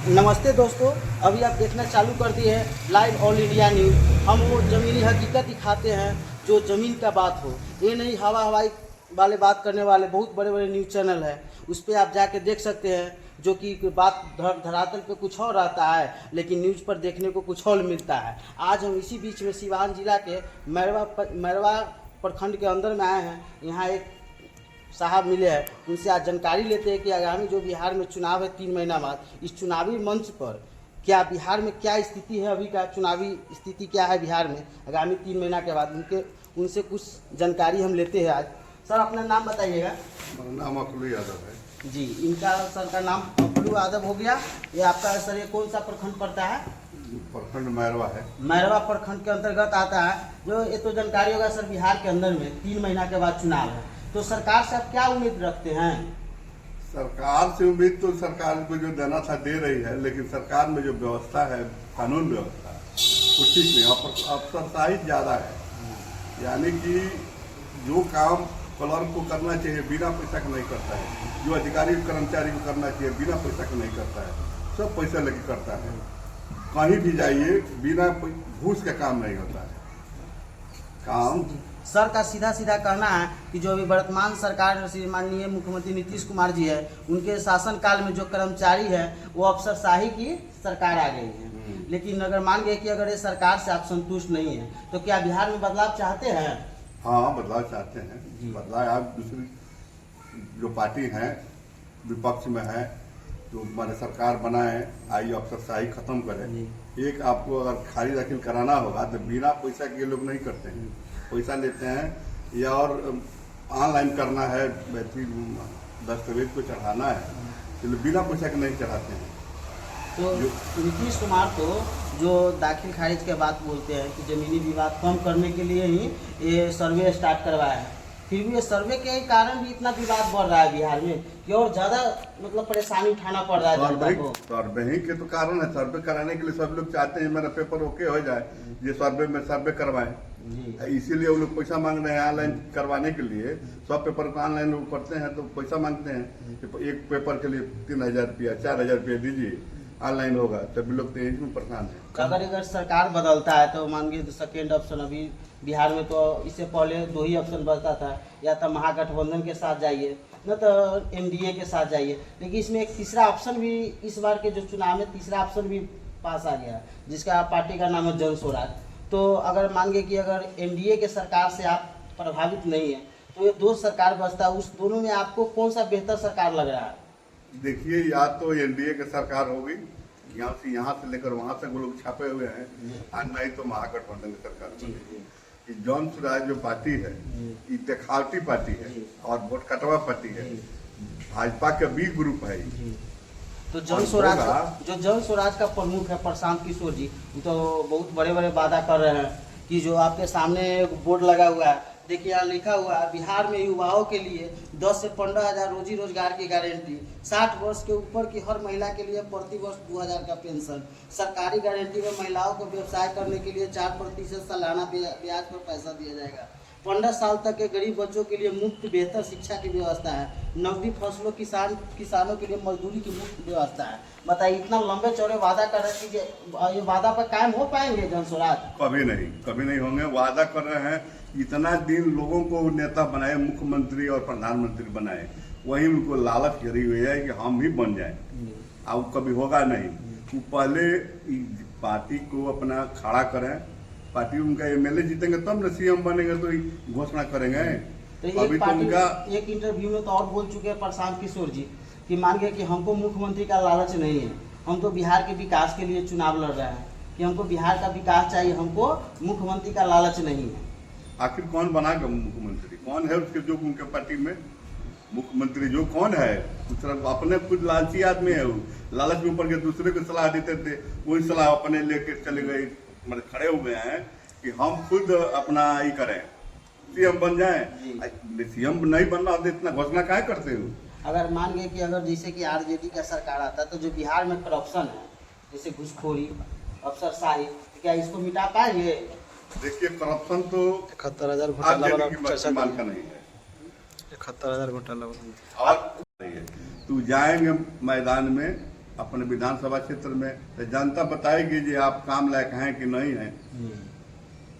नमस्ते दोस्तों, अभी आप देखना चालू कर दिए हैं लाइव ऑल इंडिया न्यूज़। हम वो ज़मीनी हकीकत दिखाते हैं जो ज़मीन का बात हो। ये नहीं हवाई वाले बात करने वाले बहुत बड़े बड़े न्यूज़ चैनल है, उस पर आप जाके देख सकते हैं। जो कि बात धरातल पे कुछ और रहता है, लेकिन न्यूज़ पर देखने को कुछ और मिलता है। आज हम इसी बीच में सिवान जिला के मैरवा प्रखंड के अंदर में आए हैं। यहाँ एक साहब मिले हैं, उनसे आज जानकारी लेते हैं कि आगामी जो बिहार में चुनाव है 3 महीना बाद, इस चुनावी मंच पर क्या बिहार में क्या स्थिति है, अभी का चुनावी स्थिति क्या है बिहार में आगामी 3 महीना के बाद। उनसे कुछ जानकारी हम लेते हैं आज। सर, अपना नाम बताइएगा। मेरा नाम अखिलू यादव है जी, इनका सर का नाम अखिलू यादव हो गया। ये आपका सर ये कौन सा प्रखंड पड़ता है? प्रखंड मैरवा है। मैरवा प्रखंड के अंतर्गत आता है। जो ये तो जानकारी होगा सर, बिहार के अंदर में 3 महीना के बाद चुनाव है, तो सरकार से आप क्या उम्मीद रखते हैं? सरकार से उम्मीद तो सरकार को जो देना था दे रही है, लेकिन सरकार में जो व्यवस्था है, कानून व्यवस्था वो ठीक नहीं, अफसरशाही ज्यादा है। यानी कि जो काम क्लर्क को करना चाहिए बिना पैसा का नहीं करता है, जो अधिकारी कर्मचारी को करना चाहिए बिना पैसा का नहीं करता है, सब पैसा लेके करता है। कहीं भी जाइए बिना घूस का काम नहीं होता है। काम सर का सीधा सीधा कहना है कि जो अभी वर्तमान सरकार श्री माननीय मुख्यमंत्री नीतीश कुमार जी है, उनके शासनकाल में जो कर्मचारी है वो अफसरशाही की सरकार आ गई है। लेकिन अगर मान गए कि अगर ये सरकार से आप संतुष्ट नहीं है, तो क्या बिहार में बदलाव चाहते हैं? हाँ, बदलाव चाहते हैं। बदलाव आप दूसरी जो पार्टी हैं विपक्ष में है, जो हमारे सरकार बनाए, आई अफसरशाही खत्म करे। एक आपको अगर खारिज दाखिल कराना होगा तो बिना पैसा के ये लोग नहीं करते हैं, पैसा लेते हैं। या और ऑनलाइन करना है, दस्तावेज को चढ़ाना है, तो बिना पैसा के नहीं चढ़ाते हैं। तो नीतीश कुमार तो जो दाखिल खारिज के बात बोलते हैं कि जमीनी विवाद कम करने के लिए ही ये सर्वे स्टार्ट करवाया है, फिर भी ये सर्वे के कारण भी इतना विवाद बढ़ रहा है बिहार में कि और ज़्यादा मतलब परेशानी उठाना पड़ रहा है जनता को। सर्वे ही के तो कारण है। सर्वे कराने के लिए सब लोग चाहते हैं मेरा पेपर ओके हो जाए, ये सर्वे में सर्वे करवाएं। इसीलिए वो लोग पैसा मांग रहे हैं ऑनलाइन करवाने के लिए। सब पेपर को ऑनलाइन वो करते हैं तो पैसा मांगते हैं कि एक पेपर के लिए 3000 रुपया 4000 रुपया दीजिए, ऑनलाइन होगा। सभी लोग तो यही में परेशान है। अगर सरकार बदलता है तो मान लीजिए सेकेंड ऑप्शन, अभी बिहार में तो इससे पहले 2 ही ऑप्शन बचता था, या तो महागठबंधन के साथ जाइए न तो एनडीए के साथ जाइए। लेकिन इसमें एक तीसरा ऑप्शन भी इस बार के जो चुनाव में तीसरा ऑप्शन भी पास आ गया, जिसका पार्टी का नाम है जन स्वराज। तो अगर मांगे कि अगर एनडीए के सरकार से आप प्रभावित नहीं है, तो ये 2 सरकार बचता है, उस दोनों में आपको कौन सा बेहतर सरकार लग रहा है? देखिए, या तो एनडीए की सरकार होगी, यहाँ से लेकर वहां तक वो लोग छापे हुए हैं, और नहीं तो महागठबंधन की सरकार बनेगी। जन स्वराज जो पार्टी है ये दिखावटी पार्टी है और वोट कटवा पार्टी है। भाजपा का बी ग्रुप है। तो जन स्वराज का प्रमुख है प्रशांत किशोर जी, तो बहुत बड़े बड़े वादा कर रहे हैं कि जो आपके सामने एक बोर्ड लगा हुआ है, देखिए यहाँ लिखा हुआ है, बिहार में युवाओं के लिए 10 से 15 हज़ार रोजी रोजगार की गारंटी, 60 वर्ष के ऊपर की हर महिला के लिए प्रति वर्ष 2000 का पेंशन, सरकारी गारंटी में महिलाओं को व्यवसाय करने के लिए 4% सालाना ब्याज पर पैसा दिया जाएगा, 15 साल तक के गरीब बच्चों के लिए मुफ्त बेहतर शिक्षा की व्यवस्था है, नकदी फसलों किसानों के लिए मजदूरी की मुफ्त व्यवस्था है। बताइए, इतना लंबे चौड़े वादा कर रहे हैं कि ये वादा पर कायम हो पाएंगे जन स्वराज? कभी नहीं होंगे। वादा कर रहे हैं, इतना दिन लोगों को नेता बनाए, मुख्यमंत्री और प्रधानमंत्री बनाए, वही उनको लालच करी हुई है कि हम भी बन जाए। अब कभी होगा नहीं। वो पहले पार्टी को अपना खड़ा करें, पार्टी उनका एमएलए जीतेंगे तब न सीएम बनेंगे तो घोषणा करेंगे। तो अभी तो उनका एक इंटरव्यू में तो और बोल चुके हैं प्रशांत किशोर जी कि मान गए कि हमको मुख्यमंत्री का लालच नहीं है, हम तो बिहार के विकास के लिए चुनाव लड़ रहे हैं, कि हमको बिहार का विकास चाहिए, हमको मुख्यमंत्री का लालच नहीं है। आखिर कौन बनाएगा मुख्यमंत्री? कौन है उसके जो उनके पार्टी में मुख्यमंत्री जो कौन है? अपने खुद लालची आदमी है। वो लालच में ऊपर के दूसरे को सलाह देते थे, वही सलाह अपने लेके चले गए, मतलब खड़े हुए हैं कि हम खुद अपना ये करें, सीएम बन जाए। सीएम नहीं बनना तो इतना घोषणा क्या करते हो? अगर मान गए कि अगर जैसे कि आरजेडी का सरकार आता है, तो जो बिहार में करप्शन है, जैसे घूसखोरी, अफसरशाही, तो क्या इसको मिटा पाएंगे? देखिए, करप्शन तो 71,000 घोटाला वाला चर्चा मान का नहीं है। 71,000 घोटाला वाला और तू जाएंगे मैदान में अपने विधानसभा क्षेत्र में, तो जनता बताएगी जी आप काम लायक हैं कि नहीं हैं।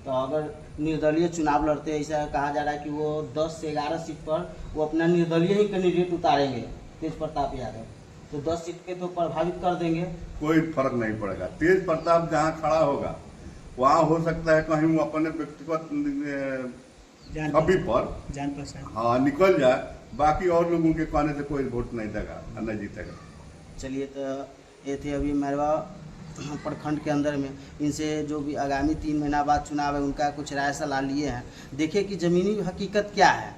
तो अगर निर्दलीय चुनाव लड़ते हैं, ऐसा कहा जा रहा है कि वो 10 से 11 सीट पर वो अपना निर्दलीय ही कैंडिडेट उतारेंगे तेज प्रताप यादव, तो 10 सीट पे तो प्रभावित कर देंगे। कोई फर्क नहीं पड़ेगा। तेज प्रताप जहाँ खड़ा होगा वहाँ हो सकता है कहीं वो अपने व्यक्तिगत छवि पर जान पहचान हाँ निकल जाए, बाकी और लोगों के कहने से कोई वोट नहीं देगा और नहीं जीतेगा। चलिए, तो ये थे अभी मैरवा प्रखंड के अंदर में, इनसे जो भी आगामी 3 महीना बाद चुनाव है उनका कुछ राय सलाह लिए हैं। देखिए कि ज़मीनी हकीकत क्या है।